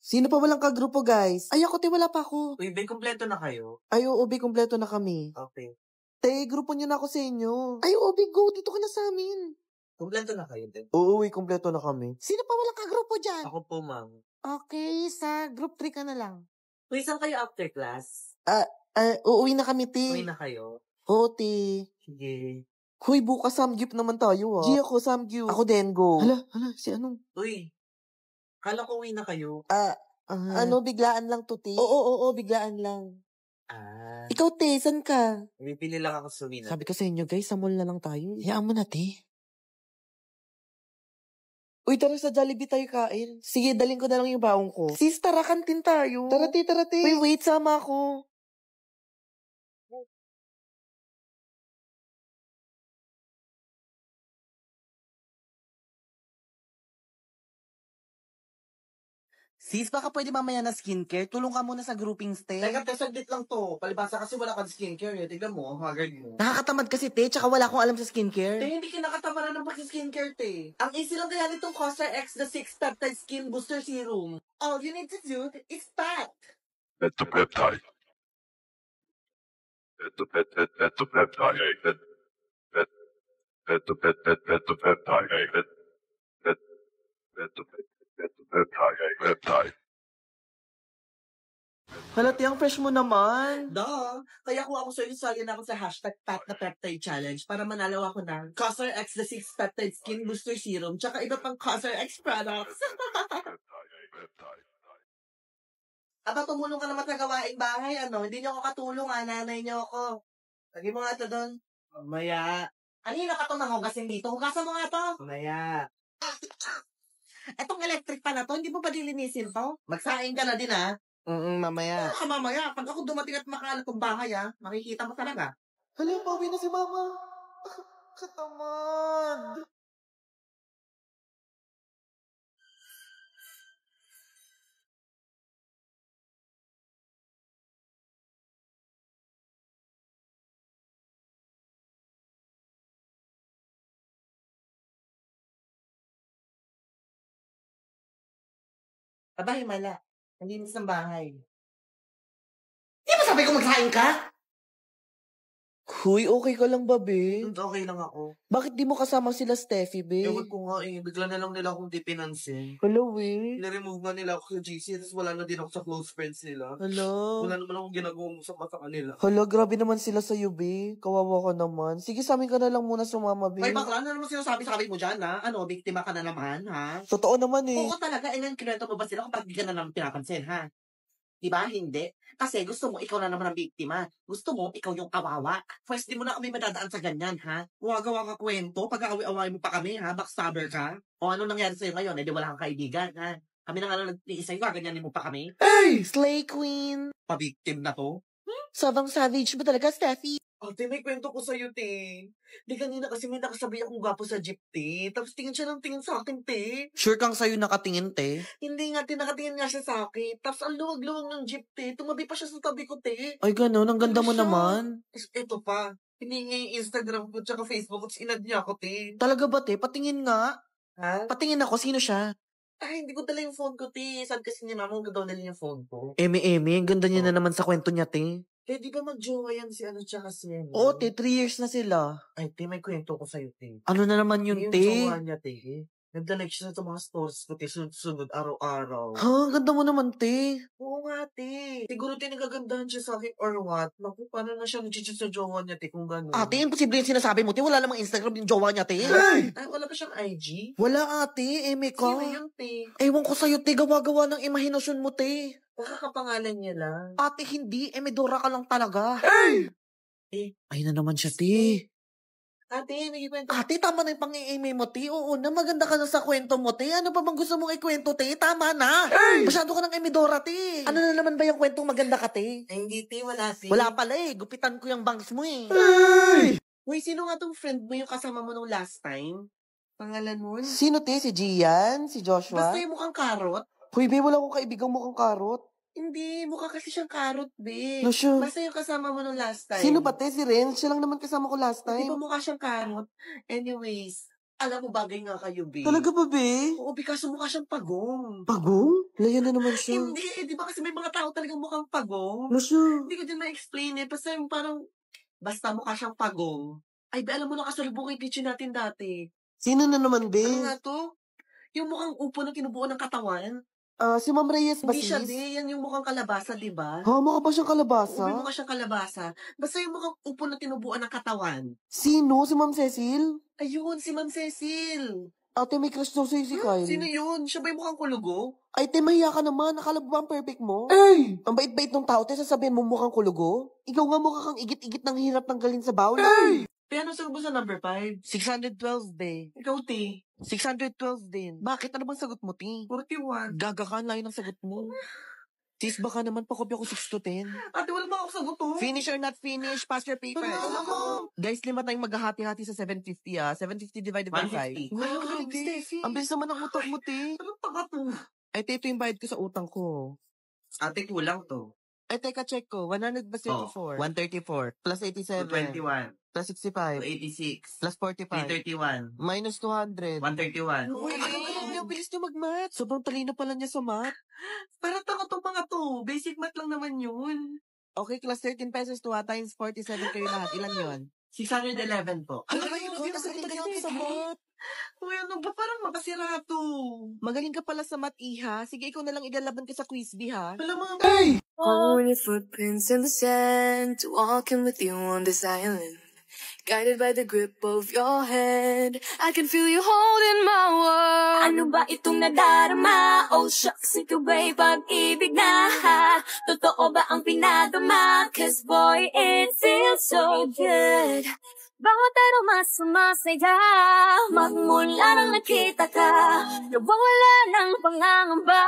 Sino pa walang kagrupo, guys? Ay, ako, te, wala pa ako. Uy, be, kompleto na kayo? Ay, oo, be, kompleto na kami. Okay. Te, grupo nyo na ako sa inyo. Ay, oo, be, go, dito ka na sa amin. Kompleto na kayo din? Oo, kompleto na kami. Sino pa walang kagrupo dyan? Ako po, ma'am. Okay, sa group 3 ka na lang. Uy, saan kayo after class? Uuwi na kami, te. Uwi na kayo? Oo, te. Sige. Hoy, bukas samgyup naman tayo, ah. G ako, samgyup. Ako din, go. Hala, si anong? Uy, kala ko uwi na kayo. Biglaan lang to, te. Oo, biglaan lang. Ikaw, te, saan ka? Bibili lang ako sa Wina. Sabi ko sa inyo, guys, sa mall na lang tayo. Hayaan mo na, te. Uy, tara sa Jollibee tayo kain. Sige, dalhin ko na lang yung baong ko. Sis, tara, kantin tayo. Tara, te. Uy, wait, sama ako. Sis, baka pwede mamaya na skincare. Tulong ka muna sa grouping stay. Teka, saglit lang to. Palibasa kasi wala kang skincare eh. Tignan mo, haggard mo. Nakakatamad kasi, te. Tsaka wala akong alam sa skincare. Te, hindi ka nakatamaran ng pag-skincare, te. Ang easy lang kaya nitong Costar X the 6 Peptide Skin Booster Serum. All you need to do is pat. Peptide. Hala, te, ang fresh mo naman. Kaya kung ako sa'yo, sali na ako sa hashtag Pat na Peptide Challenge para manalaw ako ng Costar X the 6 Peptide Skin Booster Serum tsaka iba pang Costar X products. Aba, tumulong ka naman sa gawaing bahay, ano? Hindi niyo ako katulong, nanay niyo ako. Lagi mo nga ito doon. Mamaya. Kanina ka ito nanghugasin dito. Hugasan mo nga ito. Mamaya. Etong electric pa na to, hindi mo pa dilinisin to? Magsaing ka na din, ha? Mamaya. Mamaya. Pag ako dumating at makalat ng bahay, makikita mo talaga. Hala, pauwi na si mama. Katamad. Aba, himala. Ang linis ng bahay. Di ba sabi ko magsaing ka? Huy, okay ka lang ba, be? Okay lang ako. Bakit di mo kasama sila Steffi, be? Ewan ko nga bigla na lang nila akong di pinansin. Hello, eh. Niremove nga nila ako sa GC, tapos wala na din ako sa close friends nila. Hello. Wala naman akong ginagawang masama sa kanila. Hala, grabe naman sila sa'yo, be. Kawawa ka naman. Sige, sa amin ka na lang muna sumama, be. Ay, bakla, ano naman sinasabi mo dyan, ha? Ano, biktima ka na naman, ha? Totoo naman, eh. Oo talaga, ilan kinuwento mo ba sila kung bakit di ka na naman pinapansin, ha? Diba? Hindi. Kasi gusto mo ikaw na naman ang biktima. Gusto mo ikaw yung kawawa. First, di mo na kami madadaan sa ganyan, ha? Wagawa ka kwento, pag-aaway-away mo pa kami, ha? Backstabber ka? O ano nangyari sa'yo ngayon? Di wala kang kaibigan, ha? Kami na nga nag-iisa yung gaganyanin mo pa kami? Hey! Slay Queen! Pabiktim na to? Sobrang savage mo talaga, Steffi. Ate, may kwento ko sa'yo, te. Di kanina kasi may nakasabi akong gwapo sa jeep, te. Tapos tingin siya ng tingin sa akin, te. Sure kang sa'yo nakatingin, te? Hindi nga, te. Nakatingin nga siya sa akin. Tapos ang luwag-luwag ng jeep, te. Tumabi pa siya sa tabi ko, te. Ay, gano'n. Ang ganda mo siya? naman. Ito pa. Hiningi yung Instagram ko tsaka Facebook ko. Inad niya ako, te. Talaga ba, te? Patingin nga. Ha? Patingin ako. Sino siya? Ay, hindi ko dala yung phone ko, te. Sabi kasi ni mama, huwag daw nila yung phone ko. Eme. Ang ganda niya na naman sa kwento niya, te. Eh, di ba mag-jowa yan si ano tsaka si ano? Oo, te. 3 years na sila. Ay, te, may kwento ko sa'yo, te. Ano na naman yun, Yung te? jowa niya, te. Nagda-like siya sa mga stories ko, te. Sunod-sunod, araw-araw. Ha? Ganda mo naman, te. Oo nga, te. Siguro, te, nagagandahan siya sa akin or what? Naku, paano na siya nag-cheat sa jowa niya, te, kung gano'n? Ate, imposible yung sinasabi mo, te. Wala namang Instagram yung jowa niya, te. Ay, wala ba siyang IG? Wala, ate. Eme ka. Sino yun, te? Ewan ko sa'yo, te. Gawa-gawa ng imahinasyon mo, te. Nakakapangalan niya lang. Ate, hindi. Emedora ka lang talaga. Eh, Ay na naman siya, te. ate, may kwento. Ate, tama na yung pang-i-email mo, te. Oo na, maganda ka na sa kwento mo, te. Ano pa bang gusto mong ikwento, te? Tama na. Masyado ka ng emidora, te. Ano na naman ba yung kwentong maganda ka, te? Ay, hindi, te, wala, te. Wala pala eh. Gupitan ko yung bangs mo eh. Uy, sino nga tong friend mo yung kasama mo nung last time? Pangalan mo? Sino, te? Si Gian? Si Joshua? Basta yung mukhang karot? Hoy, be, wala akong kaibigang mukhang karot. Hindi, mukha kasi siyang karot, be. No, sure. Basta yung kasama mo nung last time. Sino ba, te? Si Ren? Siya lang naman kasama ko last Di time. ba mukha siyang karot? Anyways, Alam mo, bagay nga kayo, be. Talaga ba, be? Oo, kaso mukha siyang pagong. Pagong? Layo na naman siya. Hindi, di ba kasi may mga tao talagang mukhang pagong? Ano siya? Hindi ko din ma-explain eh. Basta yung parang, basta mukha siyang pagong. Ay, be, alam mo, nakasalubong yung kitchen natin dati. Sino na naman, be? Ano nga to? Yung mukhang upo na tinubuan ng katawan. Si Ma'am Reyes ba, Hindi siya, sis? di. Yan yung mukhang kalabasa, di ba? Ha, mukha ba siyang kalabasa? Oo, may mukha siyang kalabasa. Basta yung mukhang upo na tinubuan ng katawan. Sino? Si Ma'am Cecil? Ayun, si Ma'am Cecil. Ate, may crush daw sa'yo si Kyle. Sino yun? Siya ba yung mukhang kulugo? Ay, te, mahiya ka naman. Akala mo ba ang perfect mo? Ay! Ang bait-bait ng tao, te, sasabihin mo mukhang kulugo? Ikaw nga mukha kang igit-igit ng hirap tanggalin sa bawal. Ay! Kaya ano sagot mo sa number 5? 612, be. Ikaw, T. 612 din. Bakit? Ano bang sagot mo, ti? 41. Gaga ka, layo ng sagot mo. Sis, baka naman pakopya ko 6 to 10. Ate, wala ba ako sagot to? Finish or not finish, pass your paper. Wala ako. Guys, 5 tayong maghahati-hati sa 750 ah. 750 divided by 5. 150. Wow, Galing, Steffi. Ang bilis naman ng utak mo, te. Anong taga to? Ay, te, ito yung bayad ko sa utang ko. Ate, kulang to. Ay, teka, check ko. 100 ba 34? 134. Plus 87. 221. Plus 65. 286. Plus 45. 331. Minus 200. 131. Uy, ang bilis niyo mag-math. Sobrang talino pala niya sa math. Para tanga to mga to. Basic math lang naman yun. Okay, class 13 pesos to times 47 kayo lahat. Ilan yon? 611 po. Ano ba yun? Nasagot ka ako sa math. Uy, ano ba? Parang makasira to. Magaling ka pala sa math, iha. Sige, ikaw na lang ilalaban ka sa quiz, B, ha? Alam mo, Following your footprints in the sand, walking with you on this island. Guided by the grip of your hand, I can feel you holding my world. Ano ba itong nadarama? Oh shucks, ito ba'y pag-ibig na? Totoo ba ang pinadama? Cause boy, it feels so good. Bawat aroma sumasaya, magmula nang nakita ka, nawawala ng pangangamba,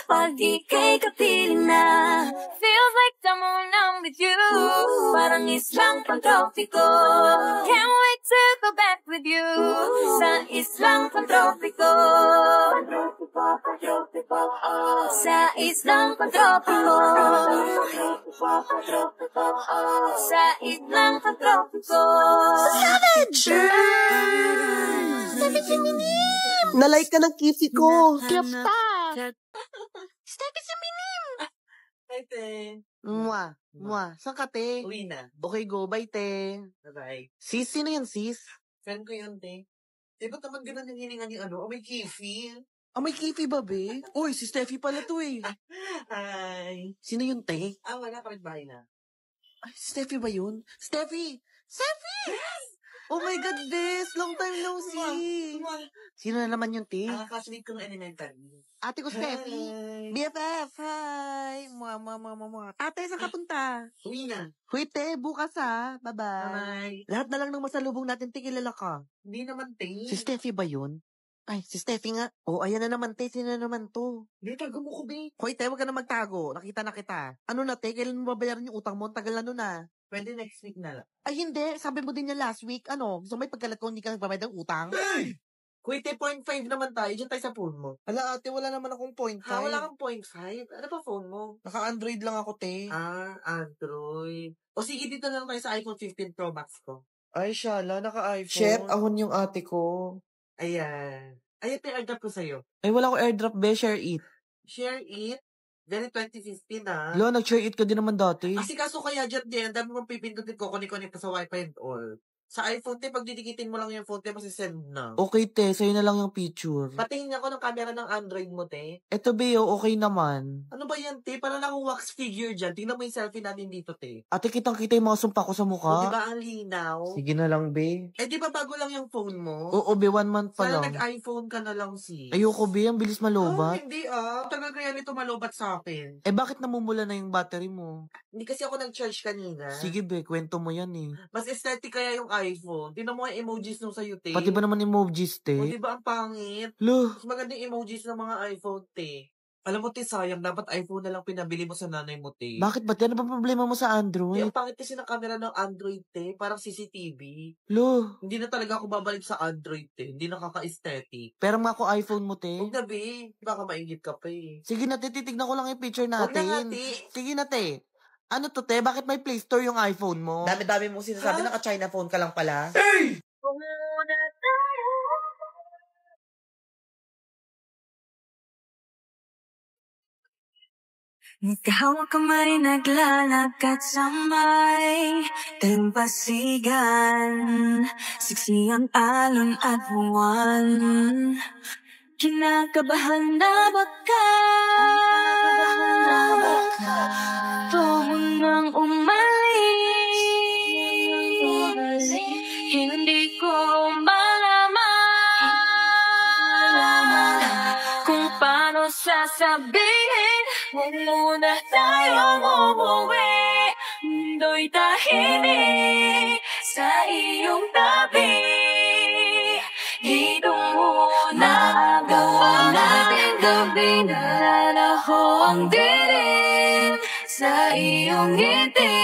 pag ika'y kapiling na. Feels like the moon I'm with you, parang islang pantropiko. Can't wait to go back with you, sa islang pantropiko. Sa islang pantropiko. Sa islang pantropiko. Savage! Savage Minim! Na-like ka ng kisi ko. Kipta! Ay, te. Mwah. Mwah. Saan ka, te? Uwi na. Okay, go. Bye, te. Bye-bye. Sis, sino yan, sis? Friend ko yun, te. Eh, ba't naman ganun yung hininga ni ano? Oh, may kifi. Ah, may kifi ba, be? Uy, si Steffi pala to, eh. Hi. Sino yun, te? Wala pa rin bahay na. Ay, si Steffi ba yun? Steffi! Steffi! Oh my God, Des! Long time no see! Sino na naman yun, te? Classmate ko ng elementary. Ate ko, Steffi. Hi. BFF, hi! Mwah. Ate, saan ka punta? Uwi na. Wait, te, bukas ha. Bye-bye. Bye. Lahat na lang ng masalubong natin, te, kilala ka. Hindi naman, te. Si Steffi ba yun? Ay, si Steffi nga. Oh, ayan na naman, te. Sino na naman to? Hindi, tago mo ko, be. Hoy, te, wag ka na magtago. Nakita na kita. Ano na, te? Kailan mo babayaran yung utang mo? Ang tagal na nun ah. Pwede next week na lang. Ay, hindi. Sabi mo din niya last week. Ano? Gusto mo may pagkalat ko hindi ka nagbabayad ng utang? Kuwite, 0.5 naman tayo. Diyan tayo sa phone mo. Hala, ate, wala naman akong point Wala kang 0.5? Ano ba phone mo? Naka-Android lang ako, te. Android. O sige, dito na lang tayo sa iPhone 15 Pro Max ko. Ay, shala, naka-iPhone. Share, ahon yung ate ko. Ayan. Ayan, airdrop ko sa'yo. Ay, wala ko airdrop, be. Share it. Share it. Very 2015, ah. Lo, nag-share it ka din naman dati. Kasi kaso kaya dyan din, ang dami mong pipindutin ko, connect pa sa wifi and all. Sa iPhone, te, pag didikitin mo lang yung phone, te, masisend na. Okay, te. Sa'yo na lang yung picture. Patingin ako ng camera ng Android mo, te. Eto, Beo, okay naman. Ano ba yan, te? Parang akong wax figure dyan. Tingnan mo yung selfie natin dito, te. Ate, kitang-kita yung mga sumpa ko sa O, mukha. diba ang linaw? Sige na lang, be. Eh, di ba bago lang yung phone mo? Oo, be. 1 month pa Sana lang. nag-iPhone ka na lang, sis. Ayoko, be. Ang bilis malobat. Hindi, Tagal kaya nito malobat sa akin. Eh, bakit namumula na yung battery mo? Hindi kasi ako nag-charge kanina. Sige, be. Kwento mo yan, eh. Mas aesthetic kaya yung iPhone. Tingnan mo yung emojis nung sa'yo, te. Pati ba naman emojis, te? O, di ba ang pangit? Lo, Mas magandang emojis ng mga iPhone, te. Alam mo, te, sayang. Dapat iPhone na lang pinabili mo sa nanay mo, te. bakit ba? Ano ba problema mo sa Te, Android? ang pangit kasi ng camera ng Android, te. Parang CCTV. Lo, Hindi na talaga ako babalik sa Android, te. Hindi nakaka-aesthetic. pero nga ako iPhone mo, te. Huwag na, be. Baka maingit ka pa, eh. Sige na, te. Titignan ko lang yung picture Huwag na nga, natin. te. Sige na, te. Ano to, te? Bakit may Play Store yung iPhone mo? Dami-dami mo sinasabi, naka-China phone ka lang pala. Kung muna tayo Magkahawak kamay, naglalakad sa may dalampasigan. Siksi ang alon at buwan. Kinakabahan na baka tumo nang umalis. Hindi ko malaman kung paano sasabihin. Huwag muna tayong umuwi. Mundo'y tahimik sa iyong tabi. Dito muna gawa natin gabi. Nalalaho ang dilim sa iyong ngiti.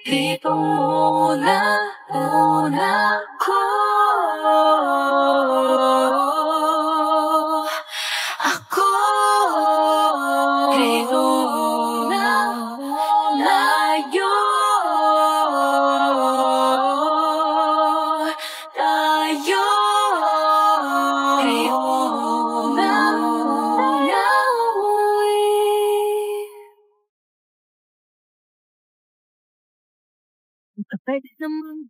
Dito muna ko. Ako dito layo tayo dito pwede naman